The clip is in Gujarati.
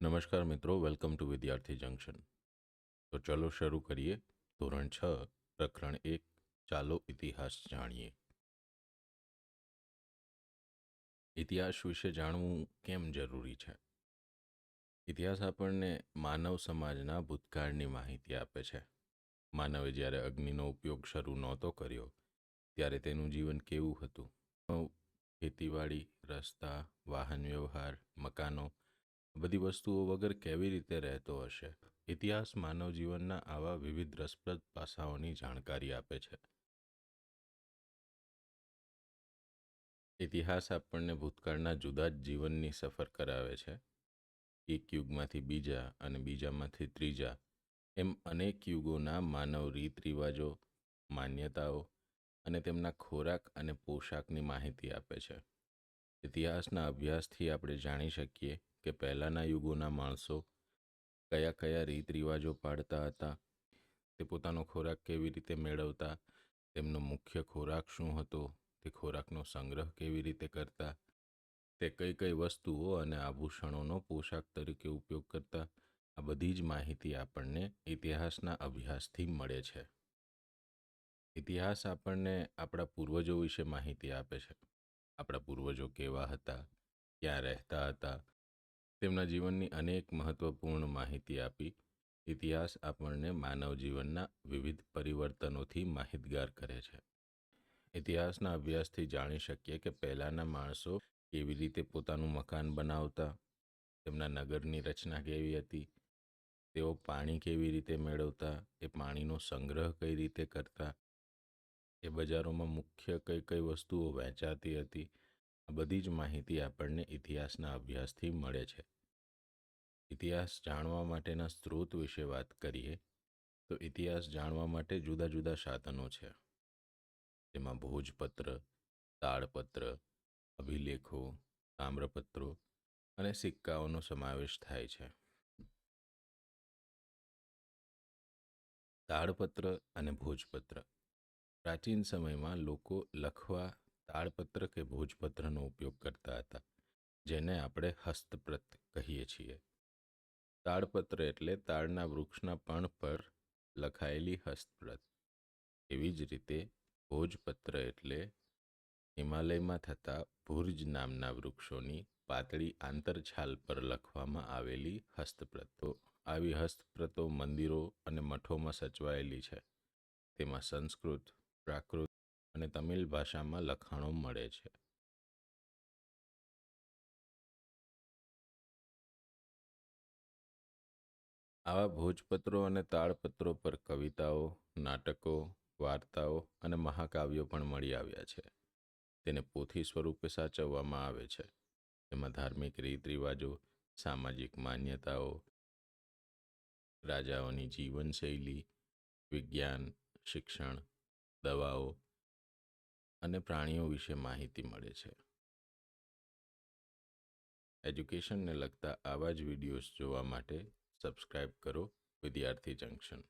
નમસ્કાર મિત્રો, વેલકમ ટુ વિદ્યાર્થી જંકશન. તો ચલો શરૂ કરીએ. ધોરણ 6 પ્રકરણ 1. ચાલો ઇતિહાસ જાણીએ. ઇતિહાસ વિશે જાણવું કેમ જરૂરી છે? ઇતિહાસ આપણને માનવ સમાજના ભૂતકાળની માહિતી આપે છે. માનવે જ્યારે અગ્નિનો ઉપયોગ શરૂ નહોતો કર્યો ત્યારે તેનું જીવન કેવું હતું. ખેતીવાડી, રસ્તા, વાહન વ્યવહાર, મકાનો, બધી વસ્તુઓ વગર કેવી રીતે રહેતો હશે. ઇતિહાસ માનવ જીવનના આવા વિવિધ રસપ્રદ પાસાઓની જાણકારી આપે છે. ઇતિહાસ આપણને ભૂતકાળના જુદા જ જીવનની સફર કરાવે છે. એક યુગમાંથી બીજા અને બીજામાંથી ત્રીજા એમ અનેક યુગોના માનવ રીત રિવાજો, માન્યતાઓ અને તેમના ખોરાક અને પોશાકની માહિતી આપે છે. ઇતિહાસના અભ્યાસથી આપણે જાણી શકીએ કે પહેલાંના યુગોના માણસો કયા કયા રીત રિવાજો પાળતા હતા, તે પોતાનો ખોરાક કેવી રીતે મેળવતા, તેમનો મુખ્ય ખોરાક શું હતો, તે ખોરાકનો સંગ્રહ કેવી રીતે કરતા, તે કઈ કઈ વસ્તુઓ અને આભૂષણોનો પોશાક તરીકે ઉપયોગ કરતા. આ બધી જ માહિતી આપણને ઇતિહાસના અભ્યાસથી મળે છે. ઇતિહાસ આપણને આપણા પૂર્વજો વિશે માહિતી આપે છે. આપણા પૂર્વજો કેવા હતા, ક્યાં રહેતા હતા, તેમના જીવનની અનેક મહત્વપૂર્ણ માહિતી આપી ઇતિહાસ આપણને માનવ જીવનના વિવિધ પરિવર્તનોથી માહિતગાર કરે છે. ઇતિહાસના અભ્યાસથી જાણી શકીએ કે પહેલાંના માણસો કેવી રીતે પોતાનું મકાન બનાવતા, તેમના નગરની રચના કેવી હતી, તેઓ પાણી કેવી રીતે મેળવતા, એ પાણીનો સંગ્રહ કઈ રીતે કરતા, એ બજારોમાં મુખ્ય કઈ કઈ વસ્તુઓ વેચાતી હતી. આ બધી જ માહિતી આપણને ઇતિહાસના અભ્યાસથી મળે છે. ઇતિહાસ જાણવા માટેના સ્ત્રોત વિશે વાત કરીએ તો ઇતિહાસ જાણવા માટે જુદા જુદા સાધનો છે. તેમાં ભોજપત્ર, તાળપત્ર, અભિલેખો, તામ્રપત્રો અને સિક્કાઓનો સમાવેશ થાય છે. તાળપત્ર અને ભોજપત્ર. પ્રાચીન સમયમાં લોકો લખવા તાળપત્ર કે ભોજપત્રનો ઉપયોગ કરતા હતા, જેને આપણે હસ્તપ્રત કહીએ છીએ. તાળપત્ર એટલે તાળના વૃક્ષના પણ પર લખાયેલી હસ્તપ્રત. એવી જ રીતે ભોજપત્ર એટલે હિમાલયમાં થતા ભુર્જ નામના વૃક્ષોની પાતળી આંતરછાલ પર લખવામાં આવેલી હસ્તપ્રતો. આવી હસ્તપ્રતો મંદિરો અને મઠોમાં સચવાયેલી છે. તેમાં સંસ્કૃત, પ્રાકૃત અને તમિલ ભાષામાં લખાણો મળે છે. આવા ભોજપત્રો અને તાળપત્રો પર કવિતાઓ, નાટકો, વાર્તાઓ અને મહાકાવ્યો પણ મળી આવ્યા છે. તેને પોથી સ્વરૂપે સાચવવામાં આવે છે. તેમાં ધાર્મિક રીત રિવાજો, સામાજિક માન્યતાઓ, રાજાઓની જીવનશૈલી, વિજ્ઞાન, શિક્ષણ, દવાઓ અને પ્રાણીઓ વિશે માહિતી મળે છે. એજ્યુકેશનને લગતા આવા જ વિડીયોઝ જોવા માટે સબસ્ક્રાઈબ કરો વિદ્યાર્થી જંકશન.